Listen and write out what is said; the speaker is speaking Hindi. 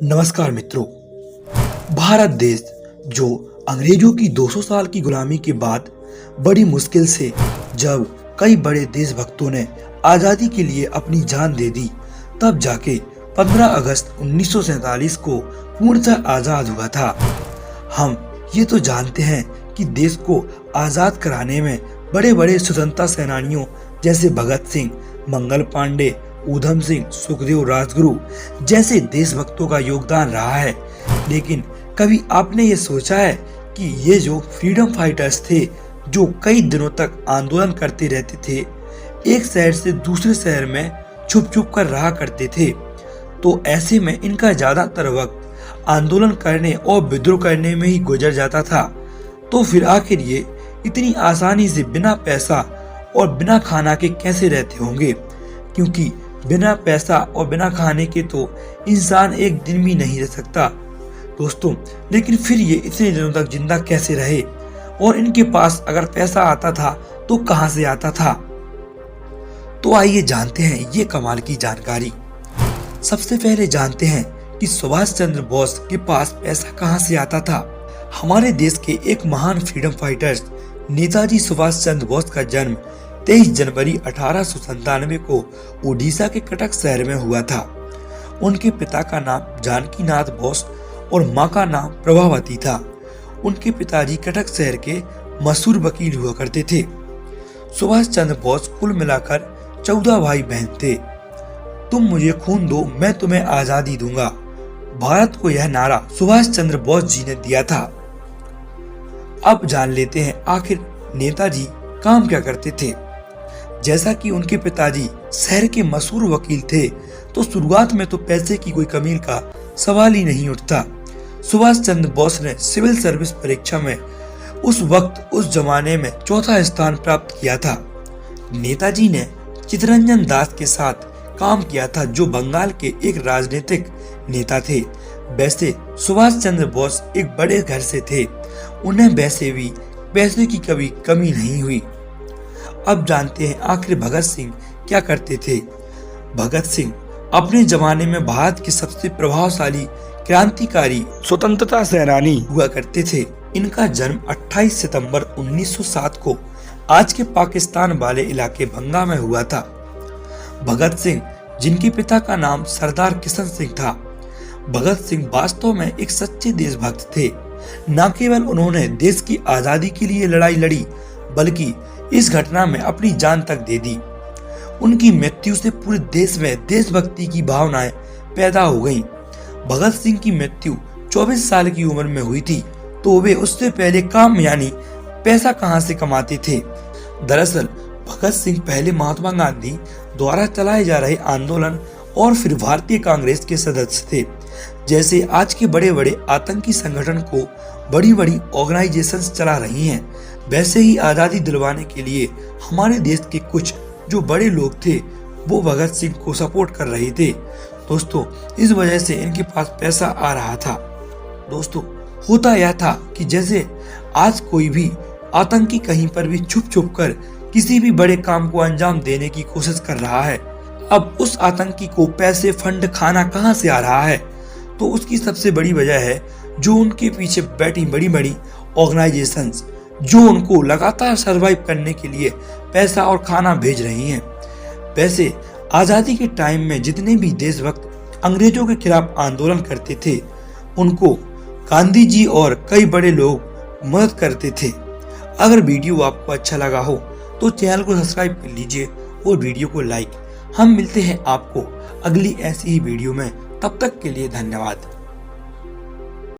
नमस्कार मित्रों। भारत देश जो अंग्रेजों की 200 साल की गुलामी के बाद बड़ी मुश्किल से जब कई बड़े देशभक्तों ने आज़ादी के लिए अपनी जान दे दी, तब जाके 15 अगस्त 1947 को पूर्णतः आज़ाद हुआ था। हम ये तो जानते हैं कि देश को आज़ाद कराने में बड़े बड़े स्वतंत्रता सेनानियों जैसे भगत सिंह, मंगल पांडे, ऊधम सिंह, सुखदेव, राजगुरु जैसे देशभक्तों का योगदान रहा है। लेकिन कभी आपने ये सोचा है कि ये जो फ्रीडम फाइटर्स थे, जो कई दिनों तक आंदोलन करते रहते थे, एक शहर से दूसरे शहर में छुप छुप कर रहा करते थे, तो ऐसे में इनका ज्यादातर वक्त आंदोलन करने और विद्रोह करने में ही गुजर जाता था। तो फिर आखिर ये इतनी आसानी से बिना पैसा और बिना खाना के कैसे रहते होंगे? क्योंकि बिना पैसा और बिना खाने के तो इंसान एक दिन भी नहीं रह सकता दोस्तों। लेकिन फिर ये इतने दिनों तक जिंदा कैसे रहे? और इनके पास अगर पैसा आता था तो कहां से आता था? तो आइए जानते हैं ये कमाल की जानकारी। सबसे पहले जानते हैं कि सुभाष चंद्र बोस के पास पैसा कहां से आता था। हमारे देश के एक महान फ्रीडम फाइटर्स नेताजी सुभाष चंद्र बोस का जन्म 23 जनवरी 1897 को उड़ीसा के कटक शहर में हुआ था। उनके पिता का नाम जानकी नाथ बोस और मां का नाम प्रभावती था। उनके पिताजी कटक शहर के मशहूर वकील हुआ करते थे। सुभाष चंद्र बोस कुल मिलाकर 14 भाई बहन थे। तुम मुझे खून दो, मैं तुम्हें आजादी दूंगा, भारत को यह नारा सुभाष चंद्र बोस जी ने दिया था। अब जान लेते हैं आखिर नेताजी काम क्या करते थे। जैसा कि उनके पिताजी शहर के मशहूर वकील थे, तो शुरुआत में तो पैसे की कोई कमी का सवाल ही नहीं उठता। सुभाष चंद्र बोस ने सिविल सर्विस परीक्षा में उस वक्त उस जमाने में चौथा स्थान प्राप्त किया था। नेताजी ने चित्तरंजन दास के साथ काम किया था, जो बंगाल के एक राजनीतिक नेता थे। वैसे सुभाष चंद्र बोस एक बड़े घर से थे, उन्हें वैसे भी पैसे की कभी कमी नहीं हुई। अब जानते हैं आखिर भगत सिंह क्या करते थे। भगत सिंह अपने जमाने में भारत के सबसे प्रभावशाली क्रांतिकारी स्वतंत्रता सेनानी हुआ करते थे। इनका जन्म 28 सितंबर 1907 को आज के पाकिस्तान वाले इलाके भंगा में हुआ था। भगत सिंह, जिनके पिता का नाम सरदार किशन सिंह था, भगत सिंह वास्तव में एक सच्चे देशभक्त थे। न केवल उन्होंने देश की आजादी के लिए लड़ाई लड़ी, बल्कि इस घटना में अपनी जान तक दे दी। उनकी मृत्यु से पूरे देश में देशभक्ति की भावनाएं पैदा हो गईं। भगत सिंह की मृत्यु 24 साल की उम्र में हुई थी, तो वे उससे पहले काम यानी पैसा कहां से कमाते थे? दरअसल भगत सिंह पहले महात्मा गांधी द्वारा चलाए जा रहे आंदोलन और फिर भारतीय कांग्रेस के सदस्य थे। जैसे आज के बड़े बड़े आतंकी संगठन को बड़ी बड़ी ऑर्गेनाइजेशंस चला रही हैं, वैसे ही आजादी दिलवाने के लिए हमारे देश के कुछ जो बड़े लोग थे, वो भगत सिंह को सपोर्ट कर रहे थे। दोस्तों, इस वजह से इनके पास पैसा आ रहा था। दोस्तों, होता यह था कि जैसे आज कोई भी आतंकी कहीं पर भी छुप छुप कर किसी भी बड़े काम को अंजाम देने की कोशिश कर रहा है, अब उस आतंकी को पैसे, फंड, खाना कहां से आ रहा है? तो उसकी सबसे बड़ी वजह है जो उनके पीछे बैठी बड़ी बड़ी ऑर्गेनाइजेशंस, जो उनको लगातार सरवाइव करने के लिए पैसा और खाना भेज रही हैं। वैसे आजादी के टाइम में जितने भी देशभक्त अंग्रेजों के खिलाफ आंदोलन करते थे, उनको गांधी जी और कई बड़े लोग मदद करते थे। अगर वीडियो आपको अच्छा लगा हो तो चैनल को सब्सक्राइब कर लीजिए और वीडियो को लाइक। हम मिलते हैं आपको अगली ऐसी ही वीडियो में, तब तक के लिए धन्यवाद।